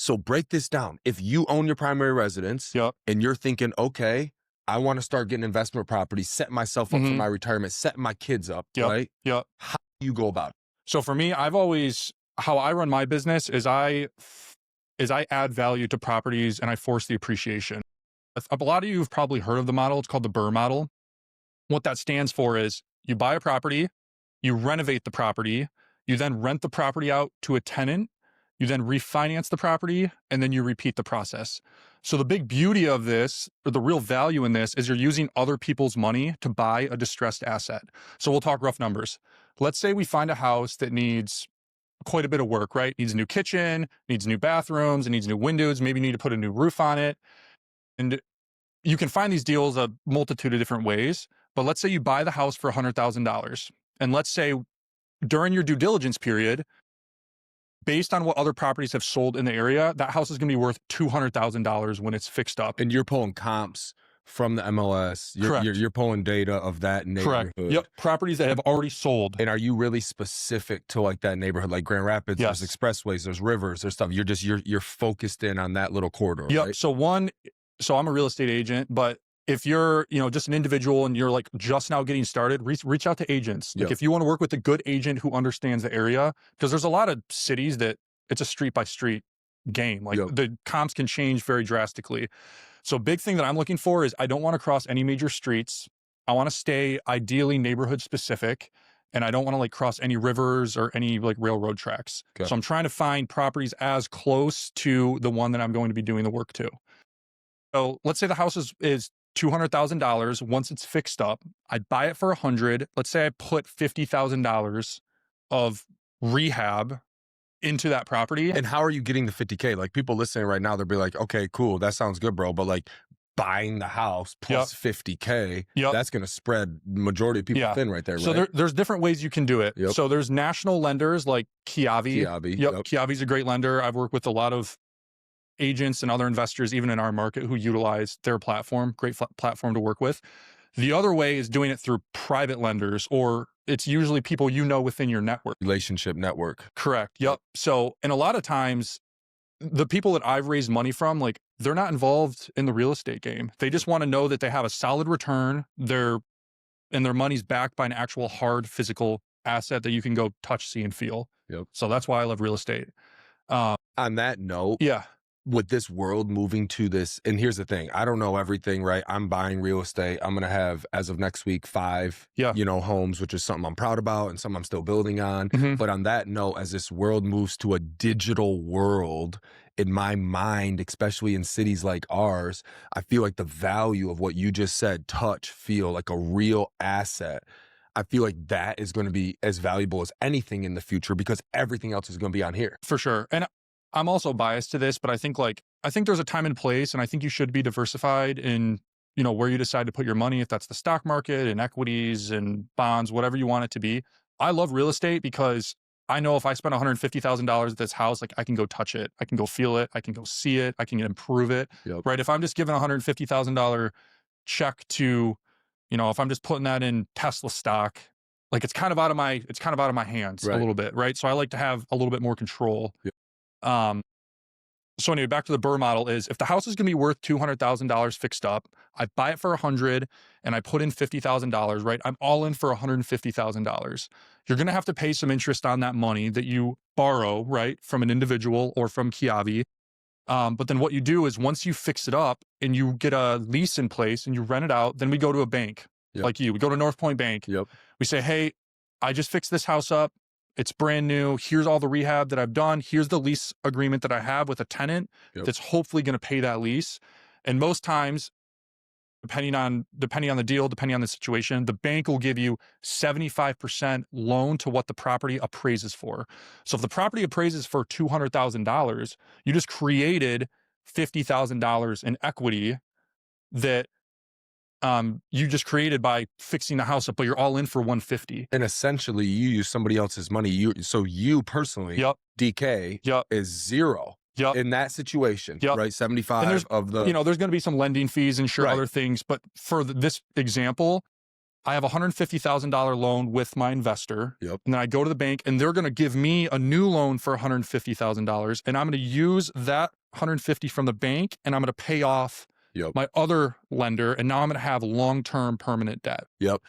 So break this down. If you own your primary residence Yep. and you're thinking, okay, I want to start getting investment properties, set myself up for my retirement, set my kids up, right? Yep. How do you go about it? So for me, how I run my business is I add value to properties and I force the appreciation. A lot of you have probably heard of the model. It's called the BRRRR model. What that stands for is you buy a property, you renovate the property, you then rent the property out to a tenant, you then refinance the property, and then you repeat the process. So the big beauty of this, or the real value in this, is you're using other people's money to buy a distressed asset. So we'll talk rough numbers. Let's say we find a house that needs quite a bit of work, right? Needs a new kitchen, needs new bathrooms, it needs new windows, maybe you need to put a new roof on it. And you can find these deals a multitude of different ways, but let's say you buy the house for $100,000. And let's say during your due diligence period, based on what other properties have sold in the area, that house is going to be worth $200,000 when it's fixed up. And you're pulling comps from the MLS. You're pulling data of that neighborhood. Correct. Yep. Properties that have already sold. And are you really specific to like that neighborhood, like Grand Rapids? Yes. There's expressways, there's rivers, there's stuff. You're focused in on that little corridor. Yep. Right? So I'm a real estate agent, but if you're, just an individual and you're like just now getting started, reach out to agents. Like if you want to work with a good agent who understands the area, because there's a lot of cities that it's a street by street game. Like the comps can change very drastically. So big thing that I'm looking for is I don't want to cross any major streets. I want to stay ideally neighborhood specific. And I don't want to like cross any rivers or any like railroad tracks. Okay. So I'm trying to find properties as close to the one that I'm going to be doing the work to. So let's say the house is $200,000. Once it's fixed up, I'd buy it for $100,000. Let's say I put $50,000 of rehab into that property. And how are you getting the 50K? Like people listening right now, they'll be like, okay, cool. That sounds good, bro. But like buying the house plus 50K, that's going to spread majority of people thin right there. So right? there's different ways you can do it. So there's national lenders like Kiavi. Kiavi's a great lender. I've worked with a lot of agents and other investors, even in our market, who utilize their platform. Great platform to work with. The other way is doing it through private lenders, or it's usually people within your network. Relationship network. Correct. Yep. So, and a lot of times, the people that I've raised money from, like, they're not involved in the real estate game. They just want to know that they have a solid return. And their money's backed by an actual hard physical asset that you can go touch, see, and feel. So that's why I love real estate. On that note, with this world moving to this, and here's the thing, I don't know everything, right? I'm buying real estate. I'm going to have, as of next week, 5, homes, which is something I'm proud about and something I'm still building on. But on that note, as this world moves to a digital world, in my mind, especially in cities like ours, I feel like the value of what you just said, touch, feel, like a real asset, I feel like that is going to be as valuable as anything in the future because everything else is going to be on here. For sure. And I'm also biased to this, but I think there's a time and place, and I think you should be diversified in, where you decide to put your money, if that's the stock market and equities and bonds, whatever you want it to be. I love real estate because I know if I spend $150,000 at this house, like I can go touch it, I can go feel it, I can go see it, I can improve it, right? If I'm just giving $150,000 check to, if I'm just putting that in Tesla stock, like it's kind of out of my hands a little bit, right? So I like to have a little bit more control. So anyway, back to the BRRRR model is if the house is going to be worth $200,000 fixed up, I buy it for $100,000 and I put in $50,000, right? I'm all in for $150,000. You're going to have to pay some interest on that money that you borrow, right? From an individual or from Kiavi. But then what you do is once you fix it up and you get a lease in place and you rent it out, then we go to a bank like we go to North Point Bank. We say, hey, I just fixed this house up. It's brand new. Here's all the rehab that I've done. Here's the lease agreement that I have with a tenant that's hopefully going to pay that lease. And most times, depending on the deal, depending on the situation, the bank will give you 75% loan to what the property appraises for. So if the property appraises for $200,000, you just created $50,000 in equity that you just created by fixing the house up, but you're all in for $150,000. And essentially you use somebody else's money. So you personally, DK is zero in that situation, right? 75 of the, there's going to be some lending fees and other things, but for this example, I have a $150,000 loan with my investor. Yep. And then I go to the bank and they're going to give me a new loan for $150,000. And I'm going to use that $150 from the bank and I'm going to pay off my other lender. And now I'm going to have long-term permanent debt. Yep.